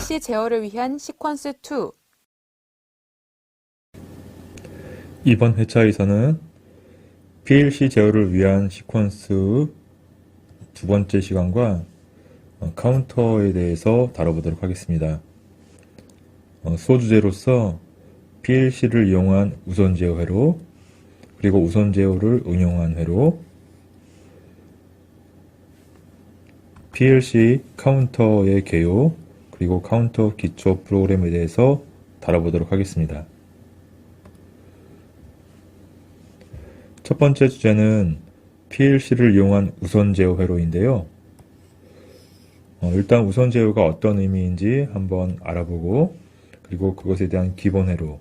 PLC 제어를 위한 시퀀스 2. 이번 회차에서는 PLC 제어를 위한 시퀀스 두 번째 시간과 카운터에 대해서 다뤄보도록 하겠습니다. 소주제로서 PLC를 이용한 우선 제어 회로, 그리고 우선 제어를 응용한 회로, PLC 카운터의 개요, 그리고 카운터 기초 프로그램에 대해서 다뤄보도록 하겠습니다. 첫 번째 주제는 PLC를 이용한 우선 제어 회로인데요. 일단 우선 제어가 어떤 의미인지 한번 알아보고, 그리고 그것에 대한 기본 회로,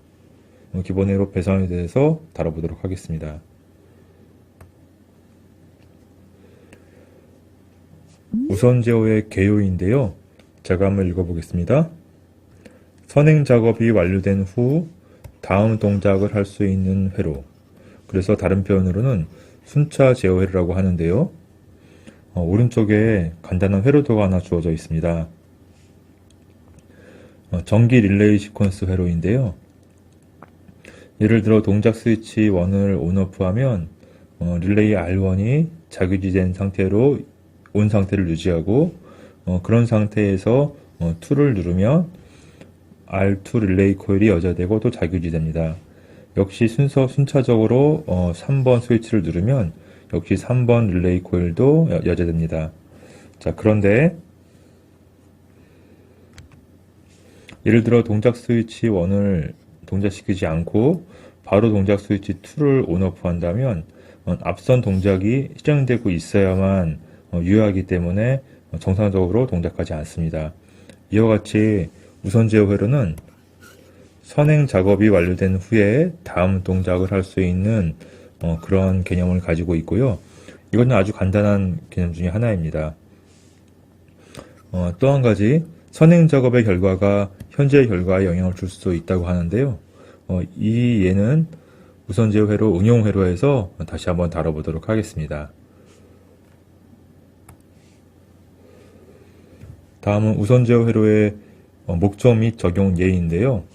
기본 회로 배선에 대해서 다뤄보도록 하겠습니다. 우선 제어의 개요인데요. 제가 한번 읽어보겠습니다. 선행 작업이 완료된 후 다음 동작을 할 수 있는 회로. 그래서 다른 표현으로는 순차 제어 회로라고 하는데요. 오른쪽에 간단한 회로도가 하나 주어져 있습니다. 전기 릴레이 시퀀스 회로인데요. 예를 들어 동작 스위치 1을 온오프 하면 릴레이 R1이 자규지된 상태로 온 상태를 유지하고 그런 상태에서 2를 누르면 R2 릴레이 코일이 여자되고 또 자규지됩니다. 역시 순차적으로 3번 스위치를 누르면 역시 3번 릴레이 코일도 여자됩니다. 자, 그런데 예를 들어 동작 스위치 1을 동작시키지 않고 바로 동작 스위치 2를 온오프 한다면 앞선 동작이 실행되고 있어야만 유효하기 때문에 정상적으로 동작하지 않습니다. 이와 같이 우선 제어 회로는 선행 작업이 완료된 후에 다음 동작을 할 수 있는 그런 개념을 가지고 있고요. 이것은 아주 간단한 개념 중에 하나입니다. 또 한 가지 선행 작업의 결과가 현재 결과에 영향을 줄 수도 있다고 하는데요. 이 예는 우선 제어 회로 응용 회로에서 다시 한번 다뤄보도록 하겠습니다. 다음은 우선 제어 회로의 목적 및 적용 예인데요.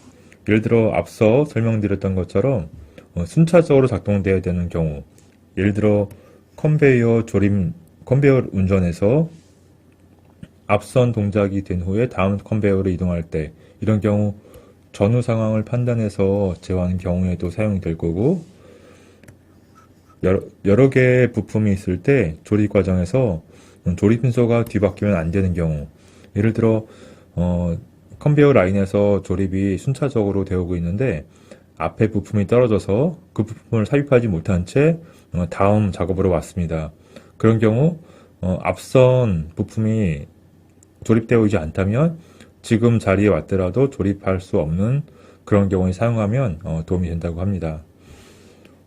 예를 들어 앞서 설명드렸던 것처럼 순차적으로 작동되어야 되는 경우, 예를 들어 컨베이어 운전에서 앞선 동작이 된 후에 다음 컨베이어로 이동할 때, 이런 경우 전후 상황을 판단해서 제어하는 경우에도 사용이 될 거고, 여러 개의 부품이 있을 때 조립 과정에서 조립 순서가 뒤바뀌면 안 되는 경우, 예를 들어 컨베이어 라인에서 조립이 순차적으로 되어오고 있는데 앞에 부품이 떨어져서 그 부품을 삽입하지 못한 채 다음 작업으로 왔습니다. 그런 경우 앞선 부품이 조립되어 있지 않다면 지금 자리에 왔더라도 조립할 수 없는 그런 경우에 사용하면 도움이 된다고 합니다.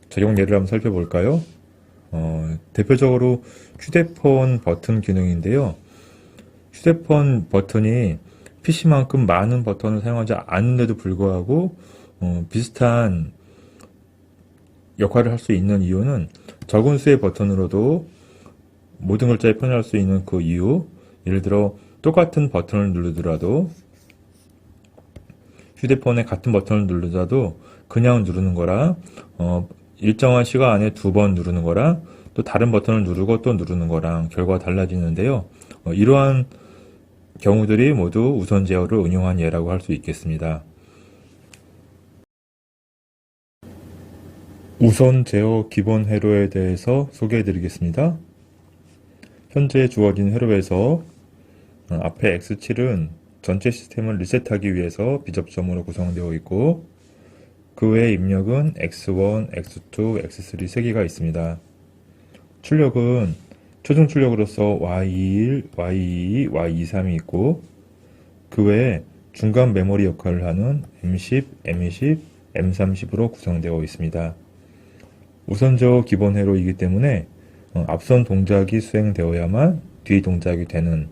적용 예를 한번 살펴볼까요? 대표적으로 휴대폰 버튼 기능인데요. 휴대폰 버튼이 PC만큼 많은 버튼을 사용하지 않는데도 불구하고 비슷한 역할을 할 수 있는 이유는 적은 수의 버튼으로도 모든 글자에 표현할 수 있는 그 이유, 예를 들어 똑같은 버튼을 누르더라도 휴대폰에 같은 버튼을 누르더라도 그냥 누르는 거랑 일정한 시간 안에 2번 누르는 거랑 또 다른 버튼을 누르고 또 누르는 거랑 결과가 달라지는데요. 이러한 경우들이 모두 우선 제어를 응용한 예라고 할 수 있겠습니다. 우선 제어 기본 회로에 대해서 소개해 드리겠습니다. 현재 주어진 회로에서 앞에 X7은 전체 시스템을 리셋하기 위해서 비접점으로 구성되어 있고, 그 외의 입력은 X1, X2, X3 3개가 있습니다. 출력은 최종 출력으로서 Y21, Y22, Y23이 있고, 그 외에 중간 메모리 역할을 하는 M10, M20, M30으로 구성되어 있습니다. 우선 제어 기본 회로이기 때문에 앞선 동작이 수행되어야만 뒤 동작이 되는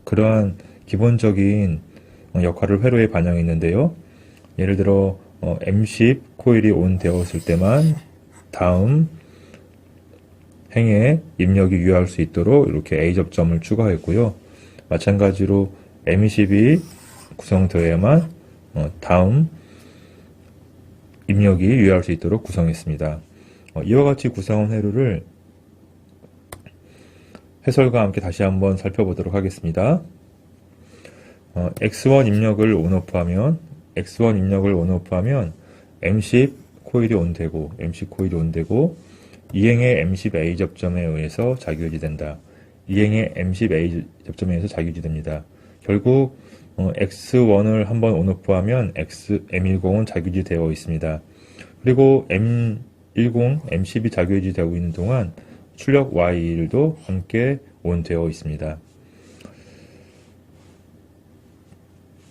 그러한 기본적인 역할을 회로에 반영했는데요. 예를 들어 M10 코일이 온 되었을 때만 다음 행에 입력이 유효할 수 있도록 이렇게 A 접점을 추가했고요. 마찬가지로 M10이 구성되어야만 다음 입력이 유효할 수 있도록 구성했습니다. 이와 같이 구성한 회로를 해설과 함께 다시 한번 살펴보도록 하겠습니다. X1 입력을 온오프하면 M10 코일이 온되고 이행의 M10A 접점에 의해서 자기유지된다. 이행의 M10A 접점에 의해서 자기유지됩니다. 결국 X1을 한번 온오프하면 M10은 자기유지되어 있습니다. 그리고 M10, M10이 자기유지되고 있는 동안 출력 Y1도 함께 온되어 있습니다.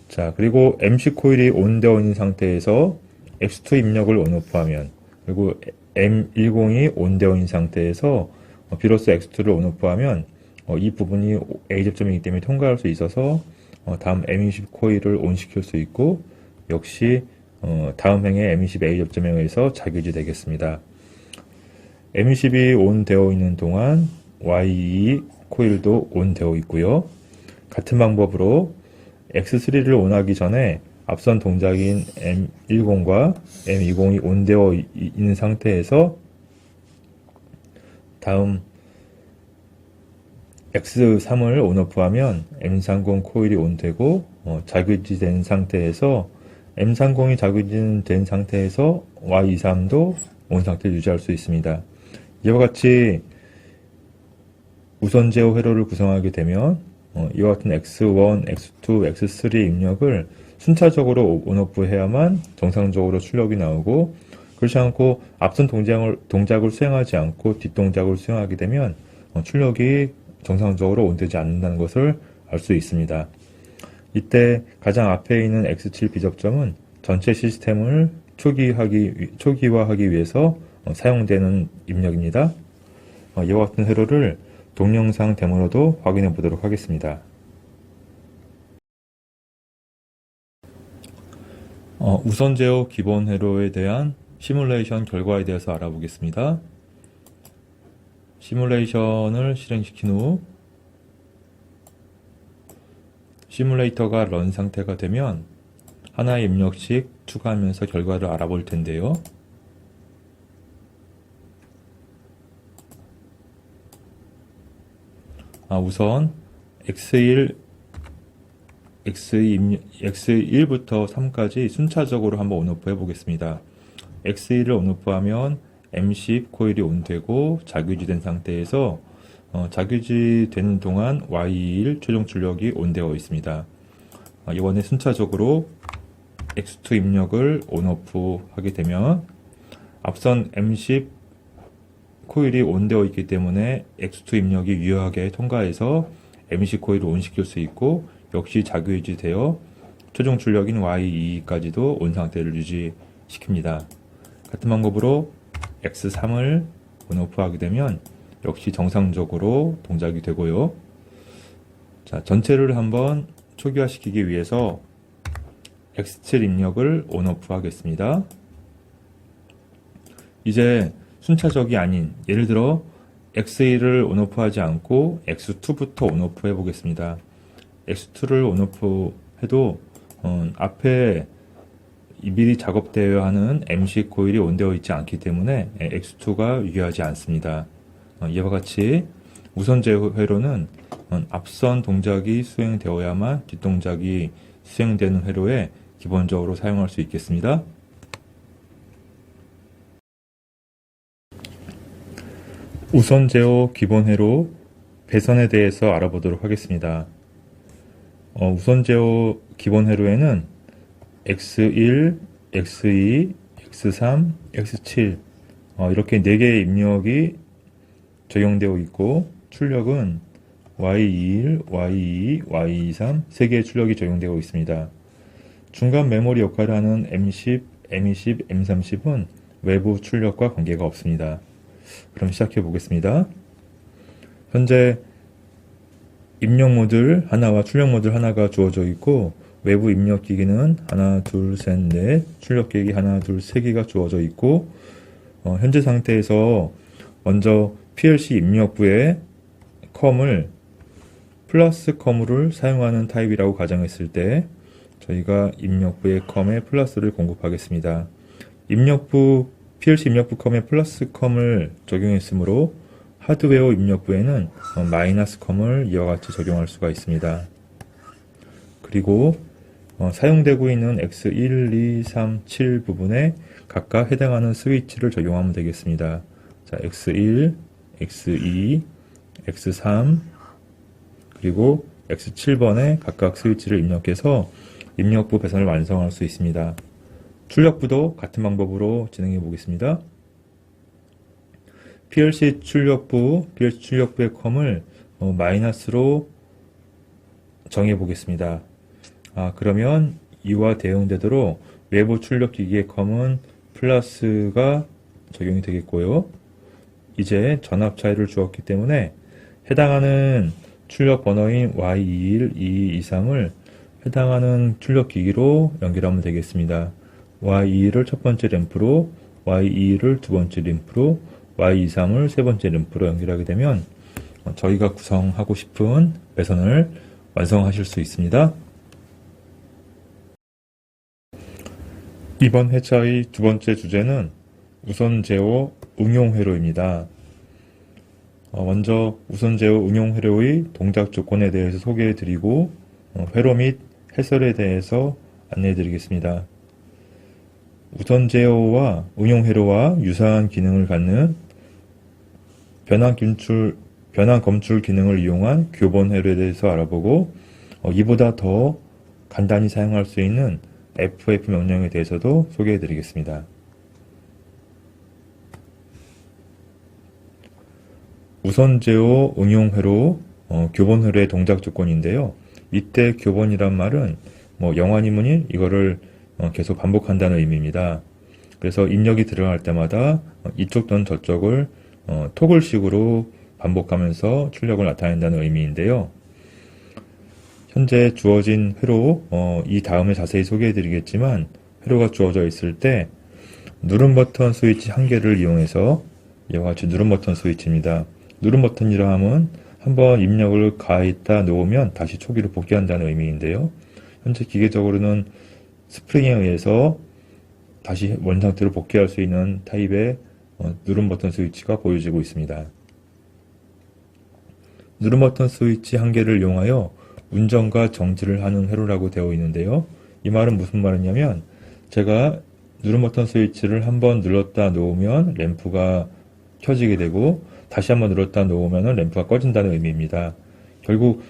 자, 그리고 MC 코일이 온되어 있는 상태에서 X2 입력을 온오프하면, 그리고 M10이 온되어 있는 상태에서 비로소 X2를 온오프하면 이 부분이 A 접점이기 때문에 통과할 수 있어서 다음 M20 코일을 온시킬 수 있고, 역시 다음 행의 M20A 접점에 의해서 자기유지 되겠습니다. M20이 온되어 있는 동안 Y2 코일도 온되어 있고요. 같은 방법으로 X3를 온하기 전에 앞선 동작인 M10과 M20이 온되어 있는 상태에서 다음 X3을 온오프하면 M30 코일이 온되고 자기유지된 상태에서 M30이 자기유지된 상태에서 Y23도 온 상태를 유지할 수 있습니다. 이와 같이 우선 제어 회로를 구성하게 되면 이와 같은 X1, X2, X3 입력을 순차적으로 온오프 해야만 정상적으로 출력이 나오고, 그렇지 않고 앞선 동작을 수행하지 않고 뒷동작을 수행하게 되면 출력이 정상적으로 온되지 않는다는 것을 알 수 있습니다. 이때 가장 앞에 있는 X7 비접점은 전체 시스템을 초기화하기 위해서 사용되는 입력입니다. 이와 같은 회로를 동영상 데모로도 확인해 보도록 하겠습니다. 우선 제어 기본 회로에 대한 시뮬레이션 결과에 대해서 알아보겠습니다. 시뮬레이션을 실행시킨 후 시뮬레이터가 런 상태가 되면 하나의 입력씩 추가하면서 결과를 알아볼 텐데요. 우선 X1부터 3까지 순차적으로 한번 온오프 해보겠습니다. X1을 온오프하면 M10 코일이 온되고 자기유지된 상태에서 자기유지되는 동안 Y1 최종 출력이 온되어 있습니다. 이번에 순차적으로 X2 입력을 온오프 하게 되면 앞선 M10 코일이 온되어 있기 때문에 X2 입력이 유효하게 통과해서 M10 코일을 온시킬 수 있고, 역시 자기유지되어 최종 출력인 Y2까지도 온 상태를 유지시킵니다. 같은 방법으로 X3을 온오프 하게 되면 역시 정상적으로 동작이 되고요. 자, 전체를 한번 초기화시키기 위해서 X7 입력을 온오프 하겠습니다. 이제 순차적이 아닌, 예를 들어 X1을 온오프 하지 않고 X2부터 온오프 해 보겠습니다. X2를 온오프 해도 앞에 미리 작업되어야 하는 MC 코일이 온되어 있지 않기 때문에 X2가 유효하지 않습니다. 이와 같이 우선 제어 회로는 앞선 동작이 수행되어야만 뒷동작이 수행되는 회로에 기본적으로 사용할 수 있겠습니다. 우선 제어 기본 회로 배선에 대해서 알아보도록 하겠습니다. 우선 제어 기본 회로에는 X1, X2, X3, X7 이렇게 4개의 입력이 적용되어 있고, 출력은 Y21, Y22, Y23 3개의 출력이 적용되어 있습니다. 중간 메모리 역할을 하는 M10, M20, M30은 외부 출력과 관계가 없습니다. 그럼 시작해 보겠습니다. 현재 입력 모듈 하나와 출력 모듈 하나가 주어져 있고, 외부 입력 기기는 하나, 둘, 셋, 넷, 출력 기기 하나, 둘, 세 개가 주어져 있고, 현재 상태에서 먼저 PLC 입력부에 컴을 플러스 컴을 사용하는 타입이라고 가정했을 때, 저희가 입력부의 컴에 플러스를 공급하겠습니다. PLC 입력부 컴에 플러스 컴을 적용했으므로 하드웨어 입력부에는 마이너스 컴을 이와 같이 적용할 수가 있습니다. 그리고 사용되고 있는 X1, 2, 3, 7 부분에 각각 해당하는 스위치를 적용하면 되겠습니다. 자, X1, X2, X3, 그리고 X7번에 각각 스위치를 입력해서 입력부 배선을 완성할 수 있습니다. 출력부도 같은 방법으로 진행해 보겠습니다. PLC 출력부의 컴을 마이너스로 정해 보겠습니다. 그러면 이와 대응되도록 외부 출력기기의 컴은 플러스가 적용이 되겠고요. 이제 전압 차이를 주었기 때문에 해당하는 출력 번호인 Y21, 2223을 해당하는 출력기기로 연결하면 되겠습니다. Y21을 첫 번째 램프로, Y22를 두 번째 램프로, Y23을 세 번째 램프로 연결하게 되면 저희가 구성하고 싶은 배선을 완성하실 수 있습니다. 이번 회차의 두 번째 주제는 우선 제어 응용 회로입니다. 먼저 우선 제어 응용 회로의 동작 조건에 대해서 소개해 드리고 회로 및 해설에 대해서 안내해 드리겠습니다. 우선 제어와 응용 회로와 유사한 기능을 갖는 변환 검출 기능을 이용한 교본 회로에 대해서 알아보고 이보다 더 간단히 사용할 수 있는 FF 명령에 대해서도 소개해 드리겠습니다. 우선 제어 응용 회로 교본 회로의 동작 조건인데요. 이때 교본이란 말은 영원이문이 이거를 계속 반복한다는 의미입니다. 그래서 입력이 들어갈 때마다 이쪽 또는 저쪽을 토글식으로 반복하면서 출력을 나타낸다는 의미인데요. 현재 주어진 회로, 이 다음에 자세히 소개해 드리겠지만 회로가 주어져 있을 때 누름 버튼 스위치 한 개를 이용해서 이와 같이 누름 버튼 스위치입니다. 누름 버튼이라 함은 한번 입력을 가했다 놓으면 다시 초기로 복귀한다는 의미인데요. 현재 기계적으로는 스프링에 의해서 다시 원상태로 복귀할 수 있는 타입의 누름 버튼 스위치가 보여지고 있습니다. 누름 버튼 스위치 한 개를 이용하여 운전과 정지를 하는 회로라고 되어 있는데요. 이 말은 무슨 말이냐면 제가 누름 버튼 스위치를 한번 눌렀다 놓으면 램프가 켜지게 되고 다시 한번 눌렀다 놓으면 램프가 꺼진다는 의미입니다. 결국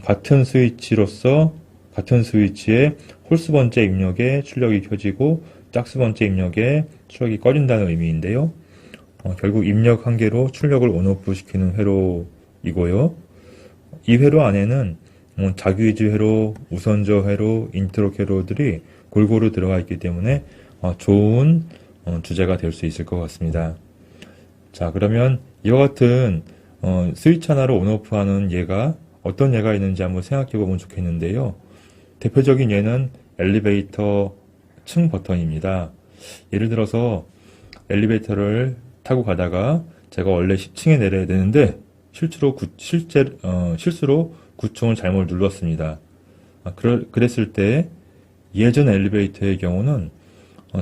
같은 스위치로서 같은 스위치에 홀수 번째 입력에 출력이 켜지고 짝수 번째 입력에 출력이 꺼진다는 의미인데요. 결국 입력 한 개로 출력을 온오프 시키는 회로이고요. 이 회로 안에는 자기위주 회로, 우선저 회로, 인트로 회로들이 골고루 들어가 있기 때문에 좋은 주제가 될 수 있을 것 같습니다. 자, 그러면 이와 같은 스위치 하나로 온오프 하는 예가 어떤 예가 있는지 한번 생각해 보면 좋겠는데요. 대표적인 예는 엘리베이터 층 버튼입니다. 예를 들어서 엘리베이터를 타고 가다가 제가 원래 10층에 내려야 되는데 실수로 9층을 잘못 눌렀습니다. 그랬을 때 예전 엘리베이터의 경우는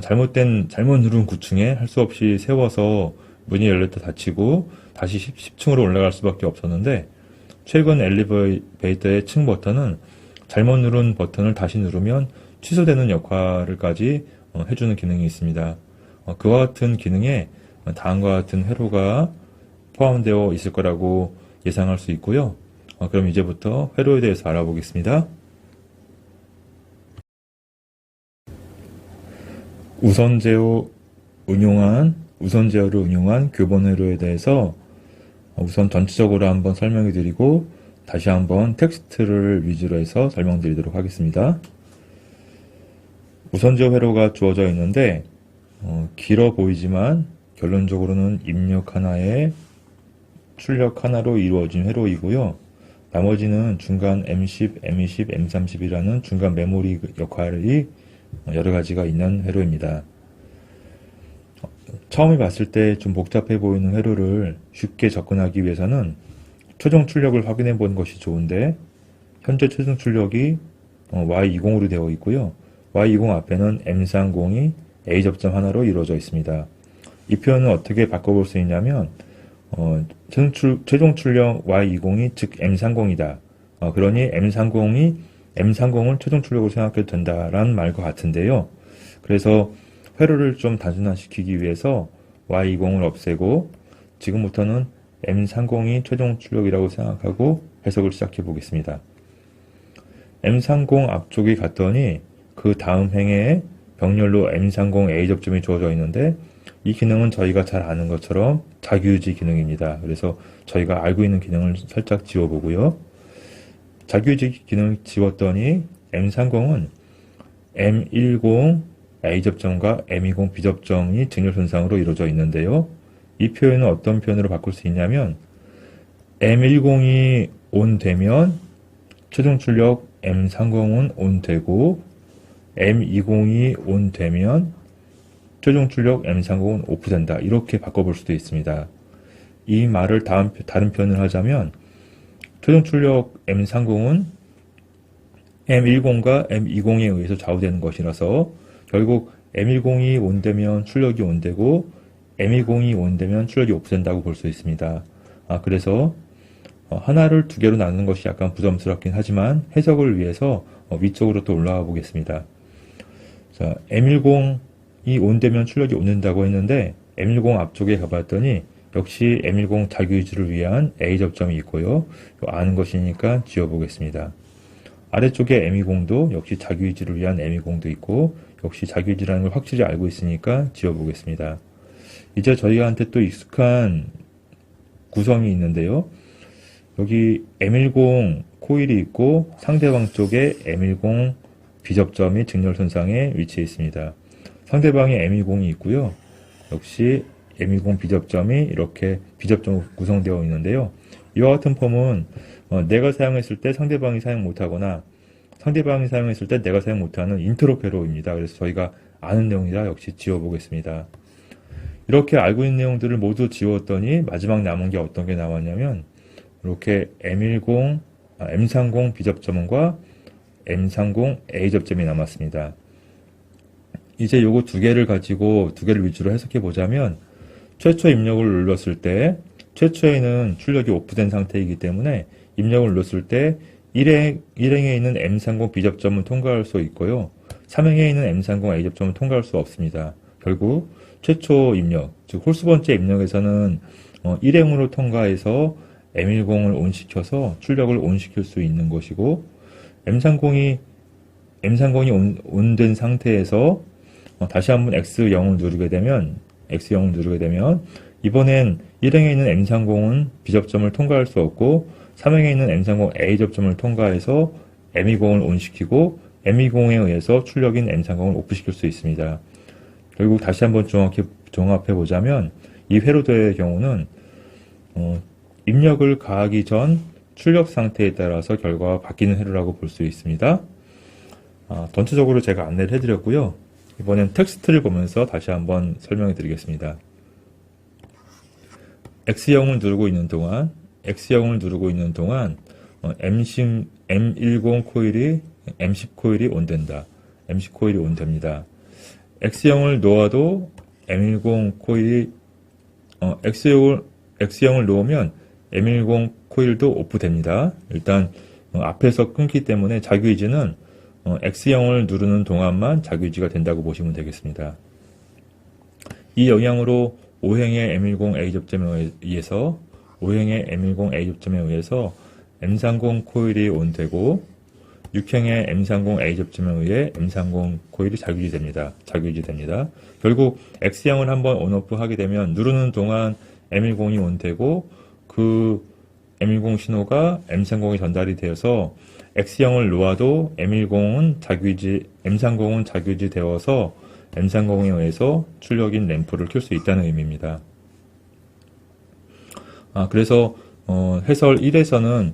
잘못 누른 9층에 할 수 없이 세워서 문이 열렸다 닫히고 다시 10층으로 올라갈 수밖에 없었는데 최근 엘리베이터의 층 버튼은 잘못 누른 버튼을 다시 누르면 취소되는 역할을까지 해주는 기능이 있습니다. 그와 같은 기능에 다음과 같은 회로가 포함되어 있을 거라고 예상할 수 있고요. 그럼 이제부터 회로에 대해서 알아보겠습니다. 우선 제어를 응용한 교본 회로에 대해서 우선 전체적으로 한번 설명해 드리고 다시 한번 텍스트를 위주로 해서 설명드리도록 하겠습니다. 우선 제어 회로가 주어져 있는데 길어 보이지만 결론적으로는 입력 하나에 출력 하나로 이루어진 회로이고요. 나머지는 중간 M10, M20, M30이라는 중간 메모리 역할이 여러 가지가 있는 회로입니다. 처음에 봤을 때 좀 복잡해 보이는 회로를 쉽게 접근하기 위해서는 최종 출력을 확인해 보는 것이 좋은데 현재 최종 출력이 Y20으로 되어 있고요. Y20 앞에는 M30이 A 접점 하나로 이루어져 있습니다. 이 표현을 어떻게 바꿔볼 수 있냐면 최종 출력 Y20이 즉 M30이다. 그러니 M30을 최종 출력으로 생각해도 된다라는 말과 같은데요. 그래서 회로를 좀 단순화시키기 위해서 Y20을 없애고 지금부터는 M30이 최종 출력이라고 생각하고 해석을 시작해 보겠습니다. M30 앞쪽이 갔더니 그 다음 행에 병렬로 M30 A 접점이 주어져 있는데 이 기능은 저희가 잘 아는 것처럼 자기유지 기능입니다. 그래서 저희가 알고 있는 기능을 살짝 지워보고요. 자기유지 기능을 지웠더니 M30은 M10 A 접점과 M20 B 접점이 직렬 손상으로 이루어져 있는데요. 이 표현은 어떤 표현으로 바꿀 수 있냐면 M10이 ON 되면 최종 출력 M30은 ON 되고 M20이 ON 되면 최종 출력 M30은 OFF된다. 이렇게 바꿔볼 수도 있습니다. 이 말을 다른 표현을 하자면 최종 출력 M30은 M10과 M20에 의해서 좌우되는 것이라서 결국 M10이 ON되면 출력이 ON되고 M20이 ON되면 출력이 OFF된다고 볼 수 있습니다. 그래서 하나를 두 개로 나누는 것이 약간 부담스럽긴 하지만 해석을 위해서 위쪽으로 또 올라가 보겠습니다. 자, M10이 ON되면 출력이 ON된다고 했는데 M10 앞쪽에 가봤더니 역시 M10 자기유지를 위한 A 접점이 있고요. 아는 것이니까 지워보겠습니다. 아래쪽에 M20도 역시 자기유지를 위한 M20도 있고 역시 자기유지라는 걸 확실히 알고 있으니까 지워보겠습니다. 이제 저희한테 또 익숙한 구성이 있는데요. 여기 M10 코일이 있고 상대방 쪽에 M10 B접점이 직렬 손상에 위치해 있습니다. 상대방에 M20이 있고요. 역시 M20 B접점이 이렇게 B접점으로 구성되어 있는데요. 이와 같은 폼은 내가 사용했을 때 상대방이 사용 못하거나 상대방이 사용했을 때 내가 사용 못하는 인터롭 회로입니다. 그래서 저희가 아는 내용이라 역시 지워보겠습니다. 이렇게 알고 있는 내용들을 모두 지웠더니 마지막 남은 게 어떤 게 나왔냐면 이렇게 M30 B접점과 M30 A 접점이 남았습니다. 이제 요거 두 개를 가지고 두 개를 위주로 해석해 보자면 최초 입력을 눌렀을 때 최초에는 출력이 오프된 상태이기 때문에 입력을 눌렀을 때 1행에 있는 M30 B접점은 통과할 수 있고요. 3행에 있는 M30 A접점은 통과할 수 없습니다. 결국 최초 입력, 즉 홀수 번째 입력에서는 1행으로 통과해서 M10을 온시켜서 출력을 온시킬 수 있는 것이고 M30이 온된 상태에서 다시 한번 X0을 누르게 되면 이번엔 1행에 있는 M30은 B접점을 통과할 수 없고 3행에 있는 M30 A접점을 통과해서 M20을 온시키고 M20에 의해서 출력인 M30을 오프시킬 수 있습니다. 결국 다시 한번 종합해 보자면 이 회로도의 경우는 입력을 가하기 전 출력 상태에 따라서 결과가 바뀌는 회로라고 볼 수 있습니다. 전체적으로 제가 안내를 해드렸고요. 이번엔 텍스트를 보면서 다시 한번 설명해 드리겠습니다. X0을 누르고 있는 동안 M10 코일이 M10 코일이 온된다. M10 코일이 온됩니다. X0을 놓아도 M10 코일이 X0을 놓으면 M10 코일도 오프됩니다. 일단 앞에서 끊기 때문에 자기유지는 X0을 누르는 동안만 자기유지가 된다고 보시면 되겠습니다. 이 영향으로 5행의 M10 A 접점에 의해서 M30 코일이 온되고 6행의 M30 A 접점에 의해 M30 코일이 자기유지됩니다. 결국 X0을 한번 온오프 하게 되면 누르는 동안 M10이 온되고 그 M10 신호가 M30에 전달이 되어서 X0을 놓아도 M30은 자기유지 되어서 M30에 의해서 출력인 램프를 켤 수 있다는 의미입니다. 그래서 해설 1에서는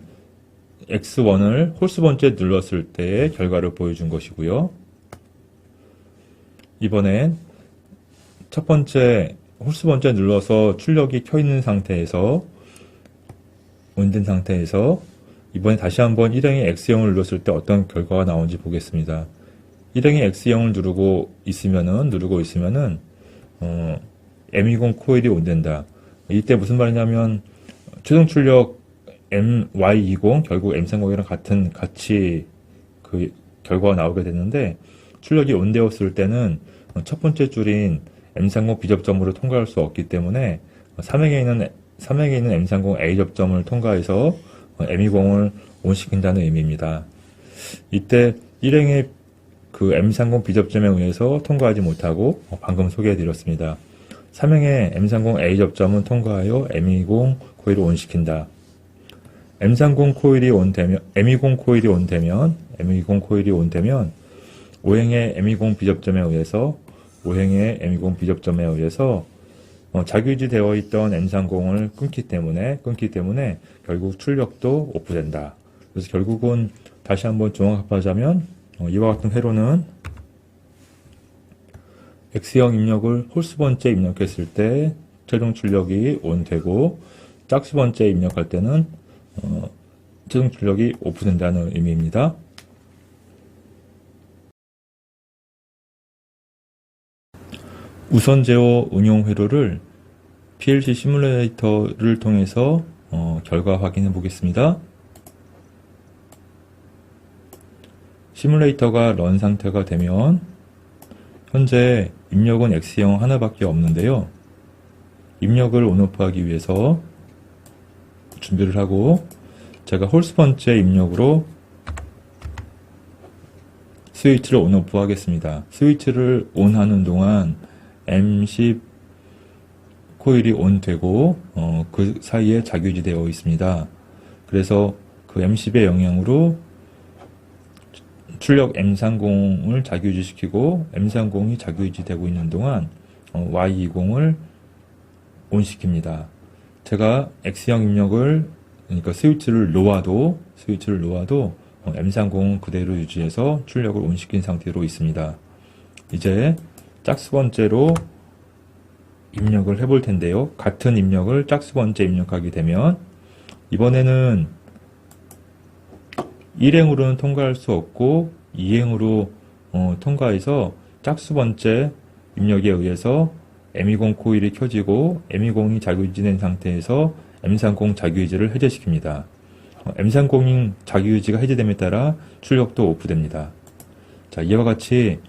X1을 홀수 번째 눌렀을 때의 결과를 보여준 것이고요. 이번엔 첫 번째 홀수 번째 눌러서 출력이 켜 있는 상태에서 온된 상태에서 이번에 다시 한번 일행의 X형을 눌렀을 때 어떤 결과가 나오는지 보겠습니다. 일행의 X형을 누르고 있으면은 M20 코일이 온된다. 이때 무슨 말이냐면 최종 출력 MY20 결국 M30이랑 같이 그 결과가 나오게 됐는데, 출력이 온되었을 때는 첫 번째 줄인 M30 B접점으로 통과할 수 없기 때문에 3행에 있는 M30 A접점을 통과해서 M20을 온시킨다는 의미입니다. 이때 일행의 그 M30 B접점에 의해서 통과하지 못하고 방금 소개해드렸습니다. 3행의 M30 A접점은 통과하여 M20 코일을 온시킨다. M30 코일이 온되면 M20 코일이 온되면 5행의 M20 B접점에 의해서 자규유지 되어 있던 M30을 끊기 때문에 결국 출력도 오프된다. 그래서 결국은 다시 한번 종합하자면 이와 같은 회로는 X형 입력을 홀수 번째 입력했을 때 최종 출력이 온되고, 짝수 번째 입력할 때는 최종 출력이 오프된다는 의미입니다. 우선 제어 응용 회로를 PLC 시뮬레이터를 통해서 결과 확인해 보겠습니다. 시뮬레이터가 런 상태가 되면 현재 입력은 X형 하나밖에 없는데요. 입력을 온오프하기 위해서 준비를 하고, 제가 홀수 번째 입력으로 스위치를 온오프 하겠습니다. 스위치를 온하는 동안 M10 코일이 온되고 그 사이에 자규유지 되어 있습니다. 그래서 그 M10의 영향으로 출력 M30을 자규유지시키고, M30이 자규유지 되고 있는 동안 Y20을 온시킵니다. 제가 X형 입력을, 그러니까 스위치를 놓아도 M30은 그대로 유지해서 출력을 온시킨 상태로 있습니다. 이제 짝수 번째로 입력을 해볼 텐데요. 같은 입력을 짝수 번째 입력하게 되면 이번에는 1행으로는 통과할 수 없고 2행으로 통과해서 짝수 번째 입력에 의해서 M20 코일이 켜지고 M20이 자규유지된 상태에서 M30 자규유지를 해제시킵니다. M30 자규유지가 해제됨에 따라 출력도 오프됩니다. 자, 이와 같이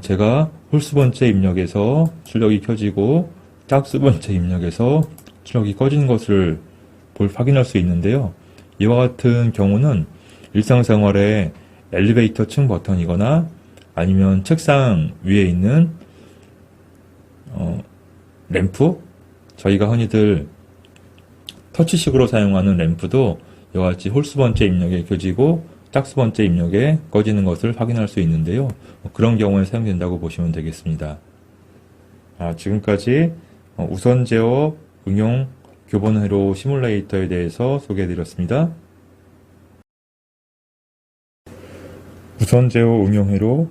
제가 홀수 번째 입력에서 출력이 켜지고 짝수 번째 입력에서 출력이 꺼지는 것을 확인할 수 있는데요. 이와 같은 경우는 일상생활에 엘리베이터 층 버튼이거나 아니면 책상 위에 있는 램프, 저희가 흔히들 터치식으로 사용하는 램프도 이와 같이 홀수 번째 입력에 켜지고 짝수 번째 입력에 꺼지는 것을 확인할 수 있는데요. 그런 경우에 사용된다고 보시면 되겠습니다. 지금까지 우선 제어 응용 교본 회로 시뮬레이터에 대해서 소개해 드렸습니다. 우선 제어 응용 회로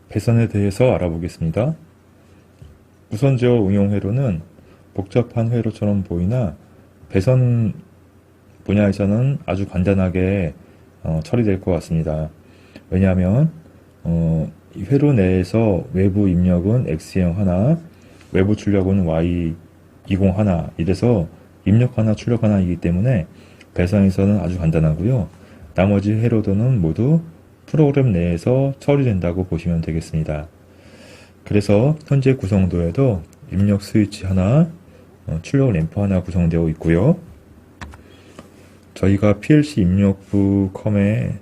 배선에 대해서 알아보겠습니다. 우선 제어 응용 회로는 복잡한 회로처럼 보이나 배선 분야에서는 아주 간단하게 처리될 것 같습니다. 왜냐하면 이 회로 내에서 외부 입력은 X형 하나, 외부 출력은 Y20 하나, 이래서 입력 하나, 출력 하나이기 때문에 배선에서는 아주 간단하고요. 나머지 회로들은 모두 프로그램 내에서 처리된다고 보시면 되겠습니다. 그래서 현재 구성도에도 입력 스위치 하나, 출력 램프 하나 구성되어 있고요. 저희가 PLC 입력부 컴에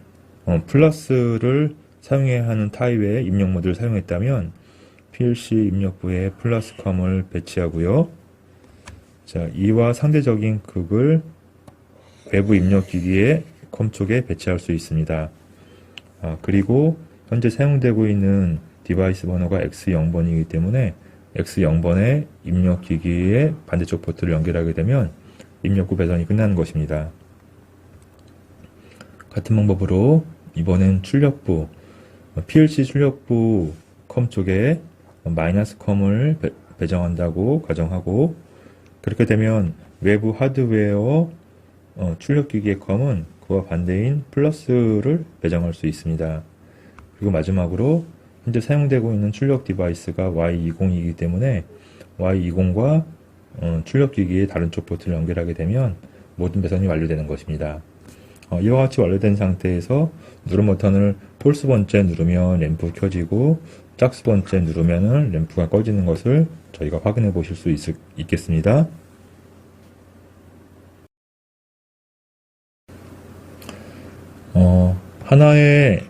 플러스를 사용해야 하는 타입의 입력 모드를 사용했다면 PLC 입력부에 플러스 컴을 배치하고요. 자, 이와 상대적인 극을 외부 입력 기기의 컴 쪽에 배치할 수 있습니다. 그리고 현재 사용되고 있는 디바이스 번호가 X0번이기 때문에 X0번의 입력 기기의 반대쪽 포트를 연결하게 되면 입력부 배선이 끝나는 것입니다. 같은 방법으로 이번엔 출력부, PLC 출력부 컴 쪽에 마이너스 컴을 배정한다고 가정하고, 그렇게 되면 외부 하드웨어 출력기기의 컴은 그 그와 반대인 플러스를 배정할 수 있습니다. 그리고 마지막으로 현재 사용되고 있는 출력 디바이스가 Y20이기 때문에 Y20과 출력기기의 다른 쪽 포트를 연결하게 되면 모든 배선이 완료되는 것입니다. 이와 같이 완료된 상태에서 누름 버튼을 홀수 번째 누르면 램프 켜지고 짝수 번째 누르면 램프가 꺼지는 것을 저희가 확인해 보실 수 있겠습니다. 하나의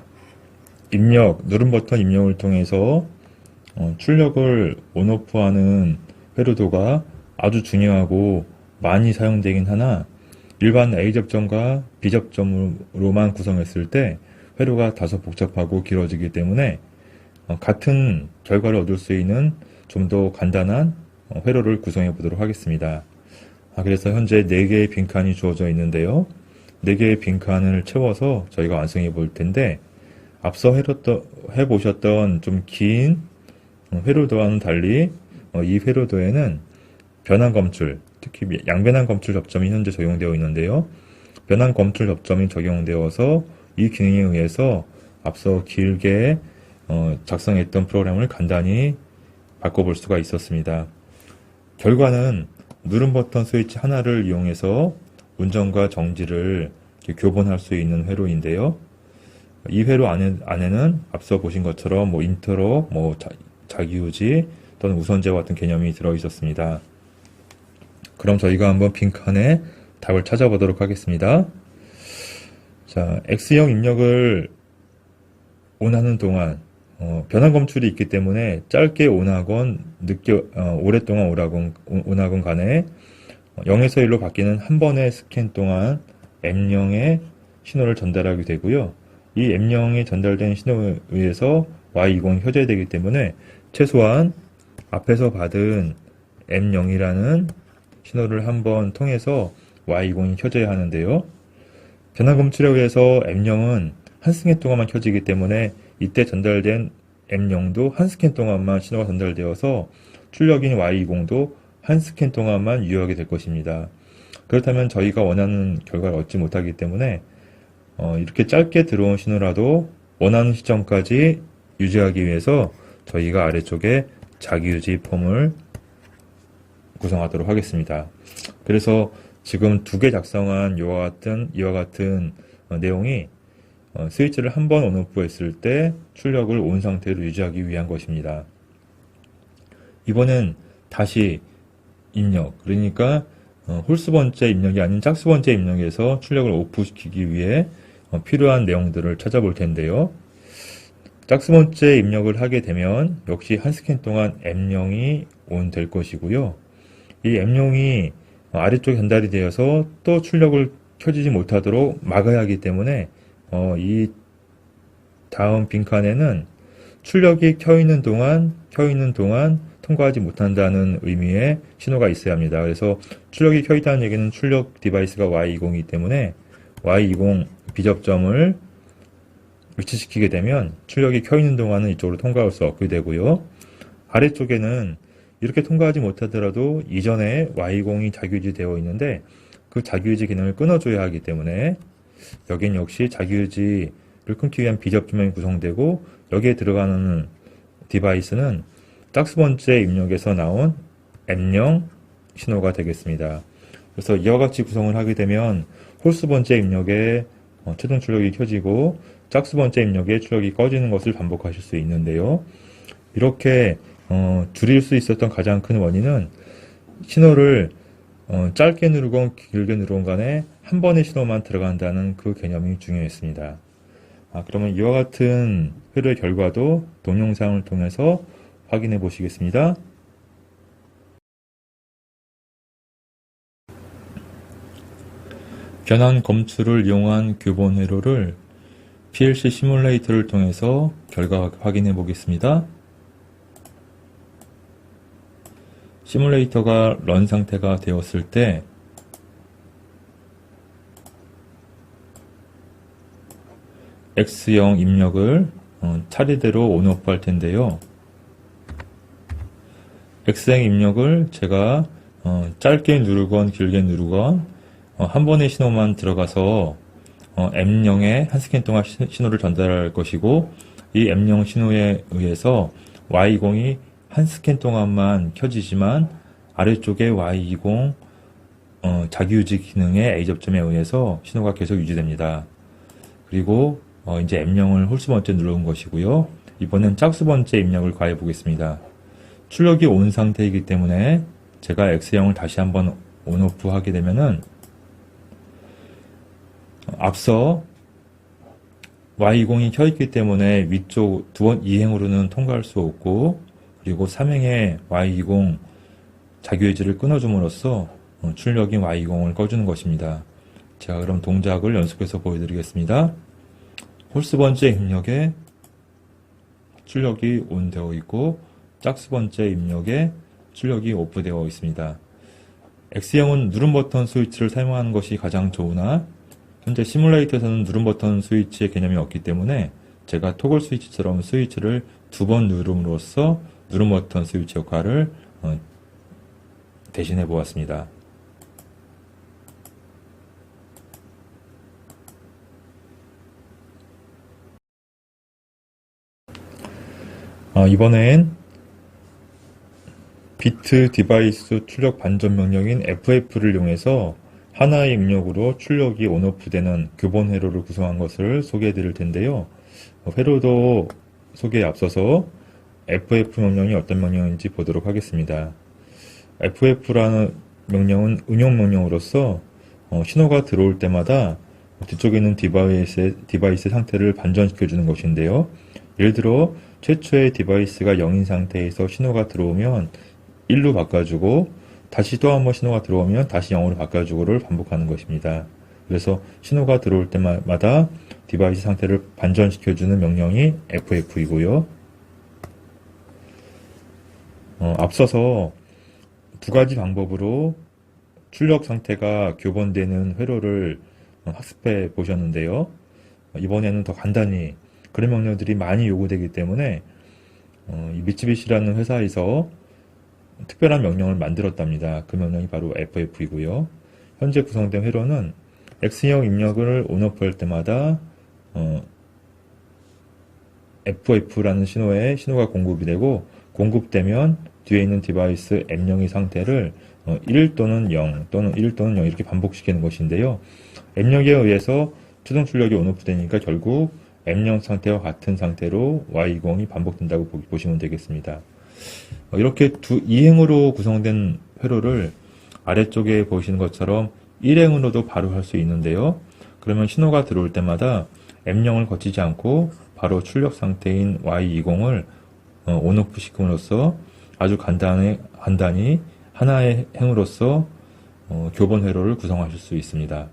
누름 버튼 입력을 통해서 출력을 온오프하는 회로도가 아주 중요하고 많이 사용되긴 하나 일반 A 접점과 B 접점으로만 구성했을 때 회로가 다소 복잡하고 길어지기 때문에 같은 결과를 얻을 수 있는 좀 더 간단한 회로를 구성해 보도록 하겠습니다. 그래서 현재 4개의 빈칸이 주어져 있는데요. 4개의 빈칸을 채워서 저희가 완성해 볼 텐데 앞서 해보셨던 좀 긴 회로도와는 달리 이 회로도에는 변환 검출, 특히 양변환 검출 접점이 현재 적용되어 있는데요. 변환 검출 접점이 적용되어서 이 기능에 의해서 앞서 길게 작성했던 프로그램을 간단히 바꿔볼 수가 있었습니다. 결과는 누름 버튼 스위치 하나를 이용해서 운전과 정지를 교본할 수 있는 회로인데요. 이 회로 안에는 앞서 보신 것처럼 인트로, 자기유지 또는 우선제와 같은 개념이 들어있었습니다. 그럼 저희가 한번 빈칸에 답을 찾아보도록 하겠습니다. 자, X형 입력을 온하는 동안 변환 검출이 있기 때문에 짧게 온하건 오랫동안 온하건 간에 0에서 1로 바뀌는 한 번의 스캔 동안 M0의 신호를 전달하게 되고요. 이 M0이 전달된 신호에 의해서 Y20이 켜져야 때문에 최소한 앞에서 받은 M0이라는 신호를 한번 통해서 Y20이 켜져야 하는데요. 변환 검출에 의해서 M0은 한 스캔 동안만 켜지기 때문에 이때 전달된 M0도 한 스캔 동안만 신호가 전달되어서 출력인 Y20도 한 스캔 동안만 유효하게 될 것입니다. 그렇다면 저희가 원하는 결과를 얻지 못하기 때문에 이렇게 짧게 들어온 신호라도 원하는 시점까지 유지하기 위해서 저희가 아래쪽에 자기유지 폼을 구성하도록 하겠습니다. 그래서 지금 2개 작성한 이와 같은 내용이 스위치를 한 번 온오프 했을 때 출력을 온 상태로 유지하기 위한 것입니다. 이번엔 다시 입력, 그러니까 홀수 번째 입력이 아닌 짝수 번째 입력에서 출력을 오프시키기 위해 필요한 내용들을 찾아볼 텐데요. 짝수 번째 입력을 하게 되면 역시 한 스캔 동안 M0이 온 될 것이고요. 이 M0이 아래쪽에 전달이 되어서 또 출력을 켜지지 못하도록 막아야 하기 때문에 이 다음 빈칸에는 출력이 켜 있는 동안 통과하지 못한다는 의미의 신호가 있어야 합니다. 그래서 출력이 켜 있다는 얘기는 출력 디바이스가 Y20이기 때문에 Y20 B접점을 위치시키게 되면 출력이 켜 있는 동안은 이쪽으로 통과할 수 없게 되고요. 아래쪽에는 이렇게 통과하지 못하더라도 이전에 Y20이 자기유지 되어 있는데 그 자기유지 기능을 끊어줘야 하기 때문에 여긴 역시 자기유지를 끊기 위한 B접점이 구성되고 여기에 들어가는 디바이스는 짝수 번째 입력에서 나온 M0 신호가 되겠습니다. 그래서 이와 같이 구성을 하게 되면 홀수 번째 입력에 최종 출력이 켜지고 짝수 번째 입력에 출력이 꺼지는 것을 반복하실 수 있는데요. 이렇게 줄일 수 있었던 가장 큰 원인은 신호를 짧게 누르건 길게 누르건 간에 한 번의 신호만 들어간다는 그 개념이 중요했습니다. 그러면 이와 같은 회로의 결과도 동영상을 통해서 확인해 보시겠습니다. 변환 검출을 이용한 교본 회로를 PLC 시뮬레이터를 통해서 결과 확인해 보겠습니다. 시뮬레이터가 런 상태가 되었을 때 X형 입력을 차례대로 온오프 할 텐데요. X형 입력을 제가 짧게 누르건 길게 누르건 한 번의 신호만 들어가서 M0에 한 스캔 동안 신호를 전달할 것이고, 이 M0 신호에 의해서 Y20이 한 스캔 동안만 켜지지만 아래쪽에 Y20 자기유지 기능의 A 접점에 의해서 신호가 계속 유지됩니다. 그리고 이제 M0을 홀수 번째 누른 것이고요. 이번엔 짝수 번째 입력을 가해 보겠습니다. 출력이 온 상태이기 때문에 제가 X0을 다시 한번 온오프 하게 되면은 앞서 Y20이 켜있기 때문에 위쪽 2행으로는 통과할 수 없고, 그리고 3행에 Y20 자기유지를 끊어줌으로써 출력인 Y20을 꺼주는 것입니다. 자, 그럼 동작을 연속해서 보여드리겠습니다. 홀수 번째 입력에 출력이 온 되어 있고, 짝수 번째 입력에 출력이 오프 되어 있습니다. X0은 누름 버튼 스위치를 사용하는 것이 가장 좋으나, 현재 시뮬레이터에서는 누름 버튼 스위치의 개념이 없기 때문에 제가 토글 스위치처럼 스위치를 2번 누름으로써 누름 버튼 스위치 역할을 대신해 보았습니다. 이번엔 비트 디바이스 출력 반전 명령인 FF를 이용해서 하나의 입력으로 출력이 온오프 되는 교본 회로를 구성한 것을 소개해 드릴 텐데요. 회로도 소개에 앞서서 FF 명령이 어떤 명령인지 보도록 하겠습니다. FF라는 명령은 응용 명령으로서 신호가 들어올 때마다 뒤쪽에 있는 디바이스 상태를 반전시켜 주는 것인데요. 예를 들어 최초의 디바이스가 0인 상태에서 신호가 들어오면 1로 바꿔주고, 다시 또 한번 신호가 들어오면 다시 0으로 바꿔주고를 반복하는 것입니다. 그래서 신호가 들어올 때마다 디바이스 상태를 반전시켜주는 명령이 FF이고요. 앞서서 두 가지 방법으로 출력 상태가 교본되는 회로를 학습해 보셨는데요. 이번에는 더 간단히 그런 명령들이 많이 요구되기 때문에 이 미츠비시라는 회사에서 특별한 명령을 만들었답니다. 그 명령이 바로 FF이고요. 현재 구성된 회로는 X형 입력을 온오프 할 때마다 FF라는 신호에 신호가 공급이 되고, 공급되면 뒤에 있는 디바이스 M0의 상태를 1 또는 0 또는 1 또는 0 이렇게 반복시키는 것인데요. M0에 의해서 최종 출력이 온오프 되니까 결국 M0 상태와 같은 상태로 Y20이 반복된다고 보시면 되겠습니다. 이렇게 2행으로 구성된 회로를 아래쪽에 보시는 것처럼 1행으로도 바로 할 수 있는데요. 그러면 신호가 들어올 때마다 M0을 거치지 않고 바로 출력 상태인 Y20을 온오프 시킴으로써 아주 간단히 하나의 행으로서 교본 회로를 구성하실 수 있습니다.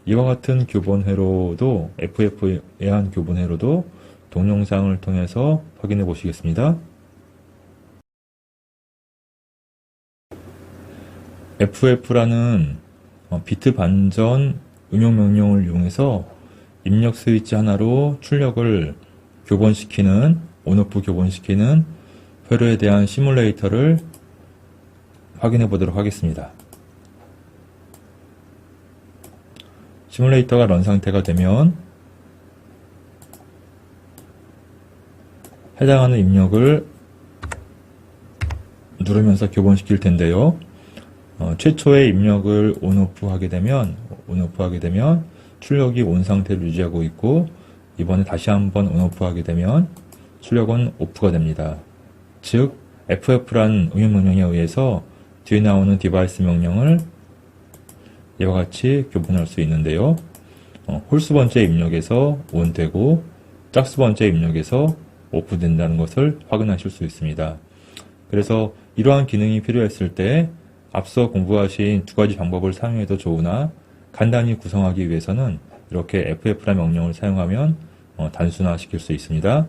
이와 같은 교본 회로도, FF에 의한 교본 회로도 동영상을 통해서 확인해 보시겠습니다. FF라는 비트 반전 응용 명령을 이용해서 입력 스위치 하나로 출력을 교본시키는, 온오프 교본시키는 회로에 대한 시뮬레이터를 확인해 보도록 하겠습니다. 시뮬레이터가 런 상태가 되면 해당하는 입력을 누르면서 교본시킬 텐데요. 최초의 입력을 온오프 하게 되면 출력이 온 상태를 유지하고 있고, 이번에 다시 한번 온오프 하게 되면 출력은 오프가 됩니다. 즉 FF란 응용 명령에 의해서 뒤에 나오는 디바이스 명령을 이와 같이 교본할 수 있는데요. 홀수 번째 입력에서 온되고 짝수 번째 입력에서 오프된다는 것을 확인하실 수 있습니다. 그래서 이러한 기능이 필요했을 때 앞서 공부하신 두 가지 방법을 사용해도 좋으나, 간단히 구성하기 위해서는 이렇게 FF란 명령을 사용하면 단순화시킬 수 있습니다.